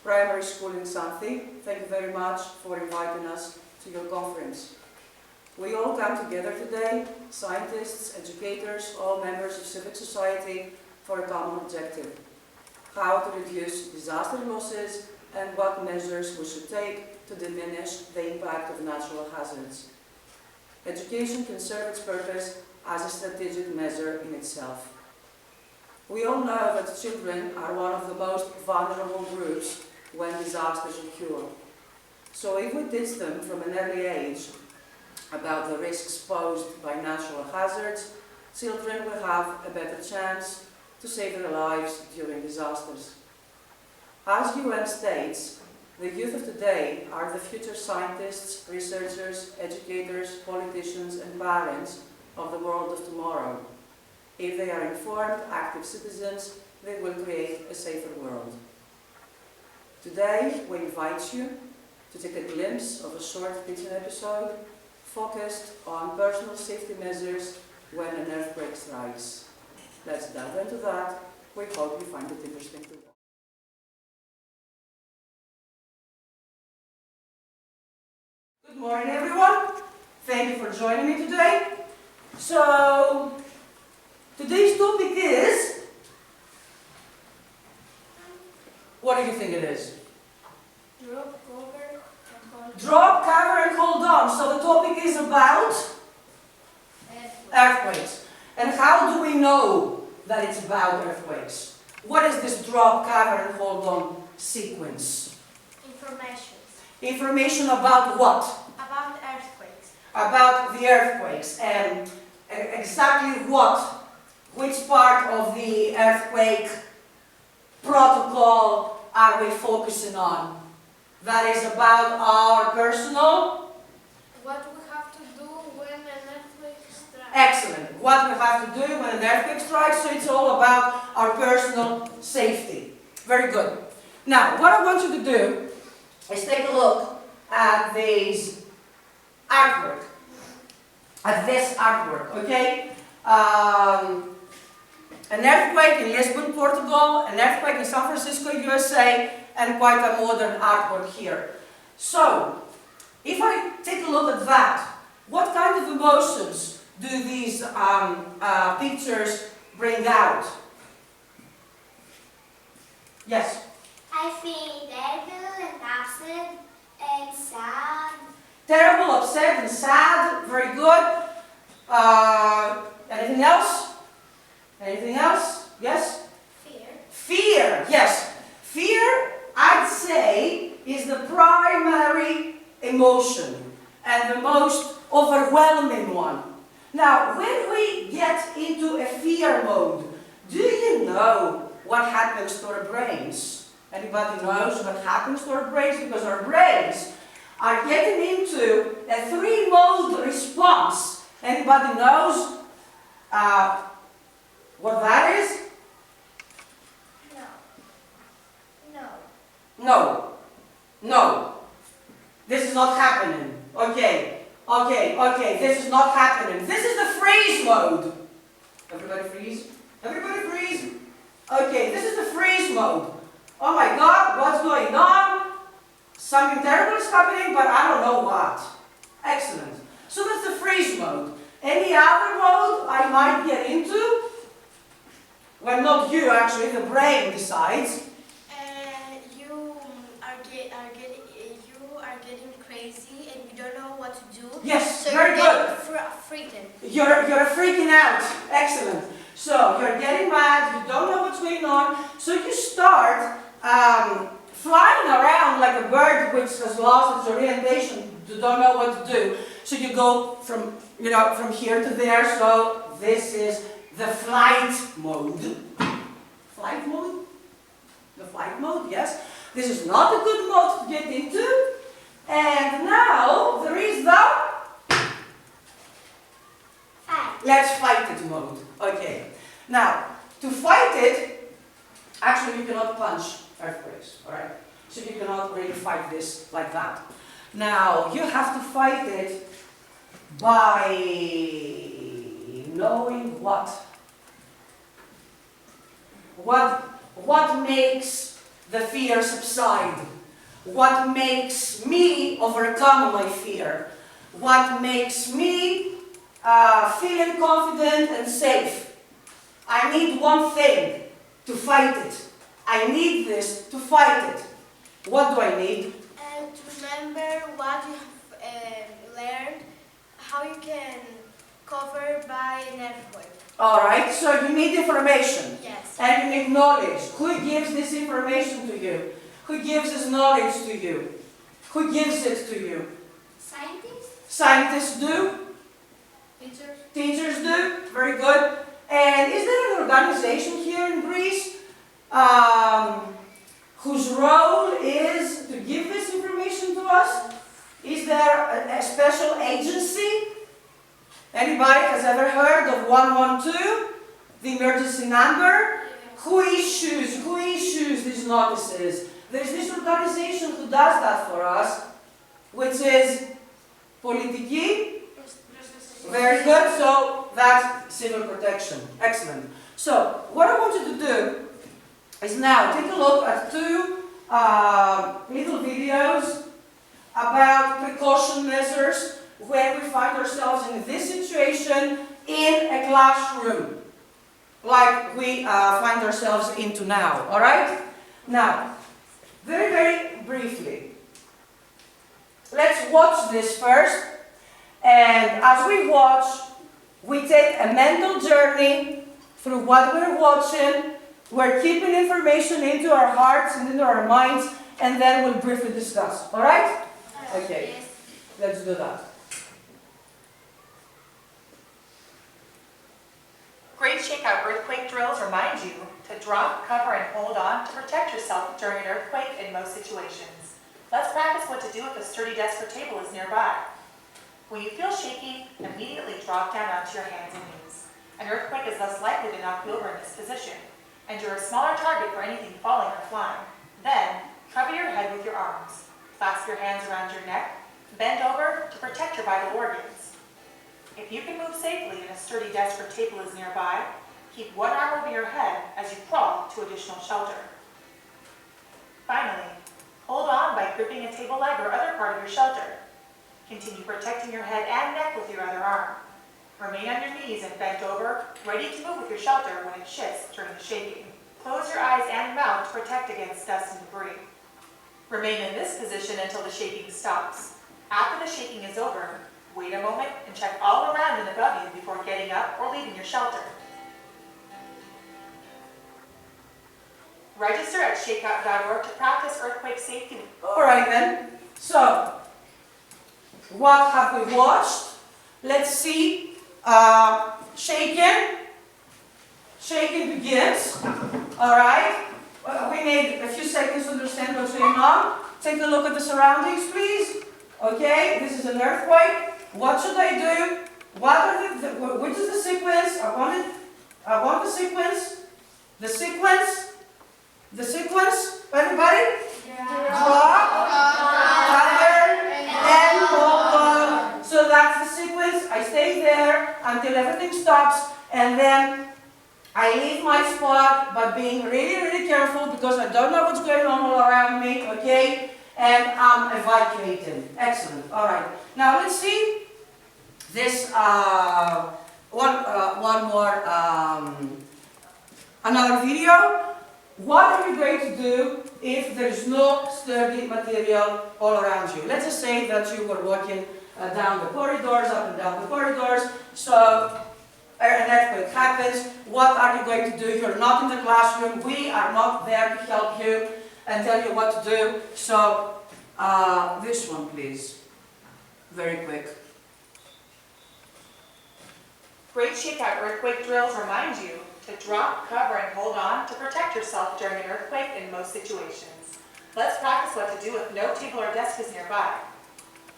primary school in Xanthi. Thank you very much for inviting us to your conference. We all come together today, scientists, educators, all members of civic society, for a common objective: how to reduce disaster losses and what measures we should take to diminish the impact of natural hazards. Education can serve its purpose as a strategic measure in itself. We all know that children are one of the most vulnerable groups when disasters occur. So if we teach them from an early age about the risks posed by natural hazards, children will have a better chance to save their lives during disasters. As UN states, the youth of today are the future scientists, researchers, educators, politicians, and parents of the world of tomorrow. If they are informed, active citizens, they will create a safer world. Today, we invite you to take a glimpse of a short teaching episode focused on personal safety measures when an earthquake strikes. Let's dive into that. We hope you find it interesting too. Good morning, everyone. Thank you for joining me today. So, today's topic is, what do you think it is? Drop, cover, and hold on. Drop, cover, and hold on. So the topic is about earthquakes. And how do we know that it's about earthquakes? What is this drop, cover, and hold on sequence? Information. Information about what? About earthquakes. About the earthquakes. And exactly what? Which part of the earthquake protocol are we focusing on? That is about our personal. What we have to do when an earthquake strikes. Excellent. What we have to do when an earthquake strikes, so it's all about our personal safety. Very good. Now, what I want you to do is take a look at this artwork. Okay? An earthquake in Lisbon, Portugal, an earthquake in San Francisco, USA, and quite a modern artwork here. So, if I take a look at that, what kind of emotions do these pictures bring out? Yes? I feel terrible and upset and sad. Terrible, upset, and sad. Very good. Anything else? Anything else? Yes? Fear. Fear. Yes. Fear, I'd say, is the primary emotion and the most overwhelming one. Now, when we get into a fear mode, do you know what happens to our brains? Anybody knows what happens to our brains? Because our brains are getting into a three-mode response. Anybody knows what that is? No. No. This is not happening. Okay. This is not happening. This is the freeze mode. Everybody freeze? Everybody freeze? Okay, this is the freeze mode. Oh my God, what's going on? Something terrible is happening, but I don't know what. Excellent. So that's the freeze mode. Any other mode I might get into? Well, not you, actually, the brain decides. You are getting crazy and you don't know what to do. Yes, so very good. Freaking. You're freaking out. Excellent. So you're getting mad, you don't know what's going on, so you start flying around like a bird which has lost its orientation, you don't know what to do. So you go from here to there, so this is the flight mode. Flight mode? The flight mode, yes. This is not a good mode to get into. And now there is the let's fight it mode. Okay. Now, to fight it, actually you cannot punch earthquakes, alright? So you cannot really fight this like that. Now, you have to fight it by knowing what makes the fear subside? What makes me overcome my fear? What makes me feeling confident and safe? I need one thing to fight it. I need this to fight it. What do I need? To remember what you have learned, how you can cover by an earthquake. All right, so you need information. Yes. And you need knowledge. Who gives this information to you? Who gives this knowledge to you? Who gives it to you? Scientists? Scientists do. Teachers? Teachers do. Very good. And is there an organization here in Greece whose role is to give this information to us? Is there a special agency? Anybody has ever heard of 112, the emergency number? Who issues these notices? There's this organization who does that for us, which is Πολιτική. Very good, so that's civil protection. Excellent. So, what I want you to do is now take a look at two little videos about precaution measures when we find ourselves in this situation in a classroom, like we find ourselves into now, all right? Now, very, very briefly, let's watch this first, and as we watch, we take a mental journey through what we're watching. We're keeping information into our hearts and into our minds, and then we'll briefly discuss, all right? Okay, Yes. let's do that. Great Shakeout earthquake drills remind you to drop, cover, and hold on to protect yourself during an earthquake in most situations. Let's practice what to do if a sturdy desk or table is nearby. When you feel shaky, immediately drop down onto your hands and knees. An earthquake is less likely to knock you over in this position, and you're a smaller target for anything falling or flying. Then, cover your head with your arms. Clasp your hands around your neck. Bend over to protect your vital organs. If you can move safely and a sturdy desk or table is nearby, keep one arm over your head as you crawl to additional shelter. Finally, hold on by gripping a table leg or other part of your shelter. Continue protecting your head and neck with your other arm. Remain on your knees and bent over, ready to move with your shelter when it shifts during the shaking. Close your eyes and mouth to protect against dust and debris. Remain in this position until the shaking stops. After the shaking is over, wait a moment and check all around and above you before getting up or leaving your shelter. Register at shakeout.org to practice earthquake safety. All right then, so what have we watched? Let's see. Shaking begins. All right. We need a few seconds to understand what's going on. Take a look at the surroundings, please. Okay, this is an earthquake. What should I do? What are which is the sequence? I want the sequence. The sequence. Everybody? Drop, cover, and hold on. So that's the sequence. I stay there until everything stops, and then I leave my spot by being really, really careful because I don't know what's going on all around me, okay? And I'm evacuating. Excellent. All right. Now let's see this one more another video. What are you going to do if there is no sturdy material all around you? Let's just say that you were walking down the corridors, up and down the corridors. So an earthquake happens. What are you going to do? You're not in the classroom. We are not there to help you and tell you what to do. So this one, please. Very quick. Great Shakeout earthquake drills remind you to drop, cover, and hold on to protect yourself during an earthquake in most situations. Let's practice what to do if no table or desk is nearby.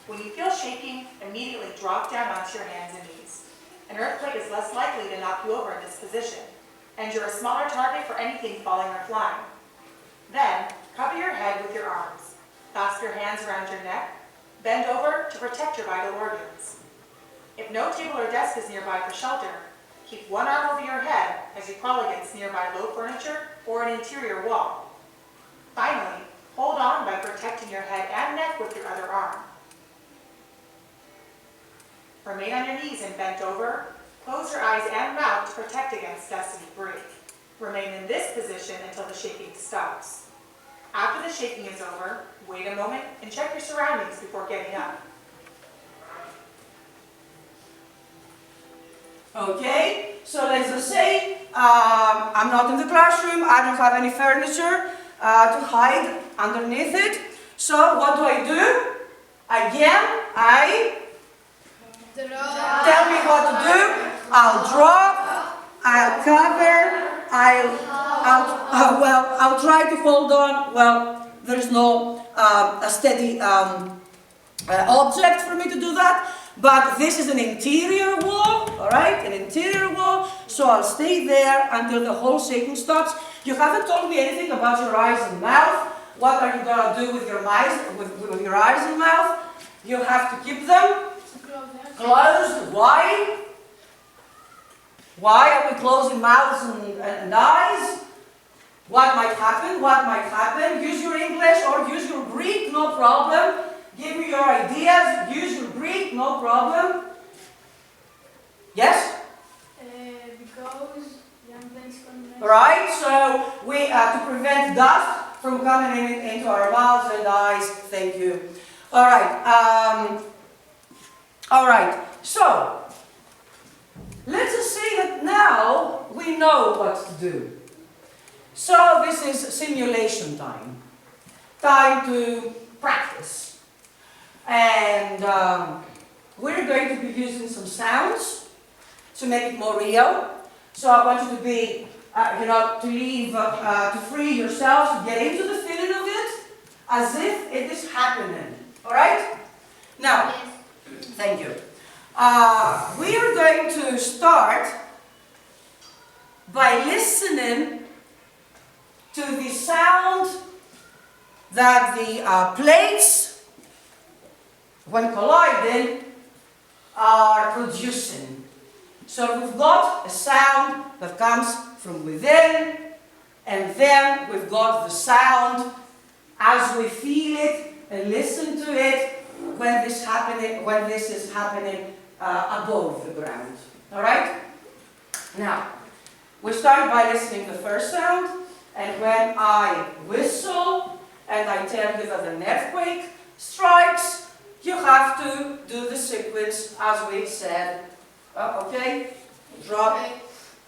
When you feel shaking, immediately drop down onto your hands and knees. An earthquake is less likely to knock you over in this position, and you're a smaller target for anything falling or flying. Then, cover your head with your arms. Clasp your hands around your neck. Bend over to protect your vital organs. If no table or desk is nearby for shelter, keep one arm over your head as you crawl against nearby low furniture or an interior wall. Finally, hold on by protecting your head and neck with your other arm. Remain on your knees and bent over. Close your eyes and mouth to protect against gusty breath. Remain in this position until the shaking stops. After the shaking is over, wait a moment and check your surroundings before getting up. Okay, so let's just say I'm not in the classroom, I don't have any furniture to hide underneath it. So what do? Again, I tell me what to do. I'll drop, I'll cover, I'll try to hold on. Well, there's no a steady object for me to do that. But this is an interior wall, all right? An interior wall. So I'll stay there until the whole shaking stops. You haven't told me anything about your eyes and mouth. What are you gonna do with your eyes, with your eyes and mouth? You have to keep them closed. Why? Why are we closing mouths and eyes? What might happen? What might happen? Use your English or use your Greek, no problem. Give me your ideas, use your Greek, no problem. Yes? Because Right, so we to prevent dust from coming into our mouths and eyes. Thank you. All right, so let's just say that now we know what to do. So this is simulation time. Time to practice. And we're going to be using some sounds to make it more real. So I want you to be, to free yourselves, to get into the feeling of it, as if it is happening. All right? Now, thank you. We are going to start by listening to the sound that the plates, when colliding, are producing. So we've got a sound that comes from within, and then we've got the sound as we feel it and listen to it when this is happening above the ground. All right? Now, we start by listening to the first sound, and when I whistle and I tell you that an earthquake strikes, you have to do the sequence as we said. Okay? Drop,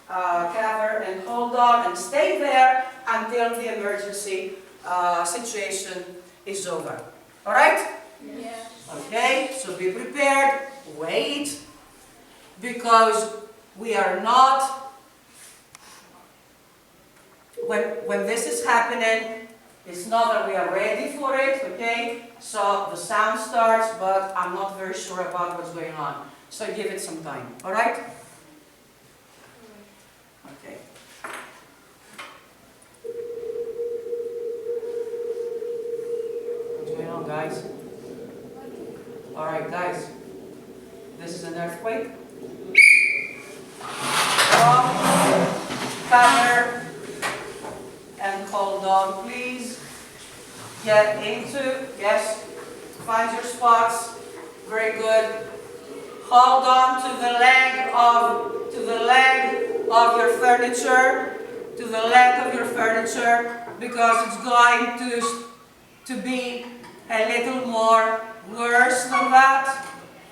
cover, and hold on, and stay there until the emergency situation is over. All right? Yes. Okay, so be prepared, wait, because we are not, when this is happening, it's not that we are ready for it, okay? So the sound starts, but I'm not very sure about what's going on. So give it some time, all right? Okay. What's going on, guys? All right, guys. This is an earthquake. Cover and hold on, please. Get into, yes, find your spots. Very good. Hold on to the leg of your furniture, because it's going to be a little more worse than that.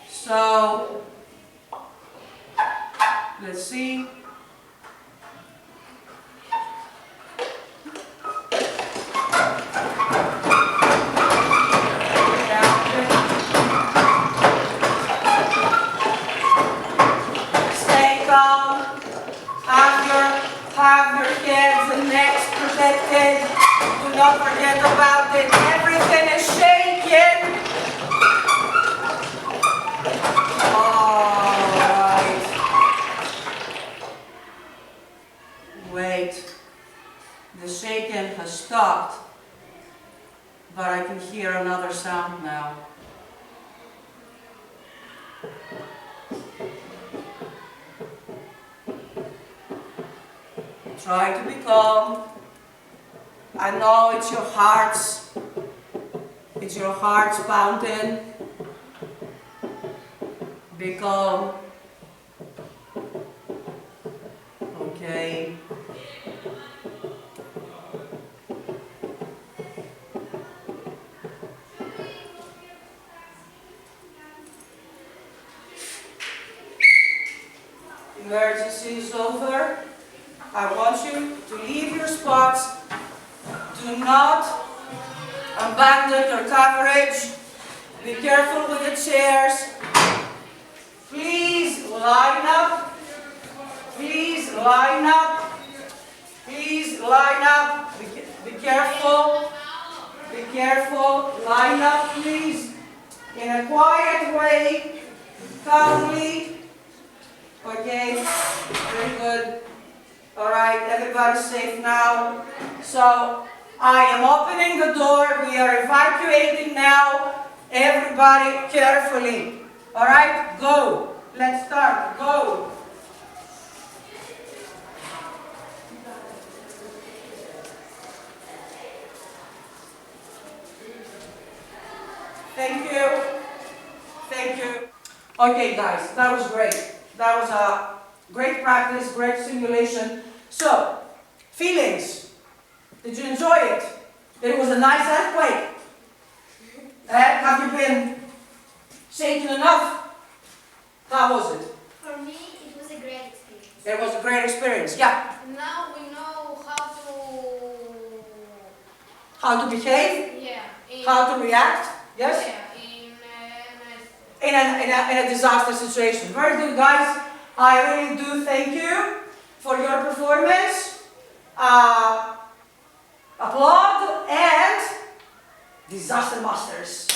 So let's see. Stay calm. Have your heads and necks protected. Do not forget about it. Everything is shaking. All right. Wait. The shaking has stopped, but I can hear another sound now. Try to be calm. I know it's your heart's pounding. Be calm. Okay. Emergency is over. I want you to leave your spots. Do not abandon your coverage. Be careful with the chairs. Please line up. Please line up. Please line up. Be careful. Be careful. Line up, please. In a quiet way. Calmly. Okay. Very good. All right. Everybody's safe now. So I am opening the door. We are evacuating now. Everybody carefully. All right, go. Let's start. Go. Thank you. Thank you. Okay, guys, that was great. That was a great practice, great simulation. So, feelings. Did you enjoy it? It was a nice earthquake. Have you been shaken enough? How was it? For me, it was a great experience. It was a great experience, yeah. Now we know How to behave, yeah, how to react, yes? in In a disaster situation. Very good, guys. I really do thank you for your performance. Applaud and disaster masters.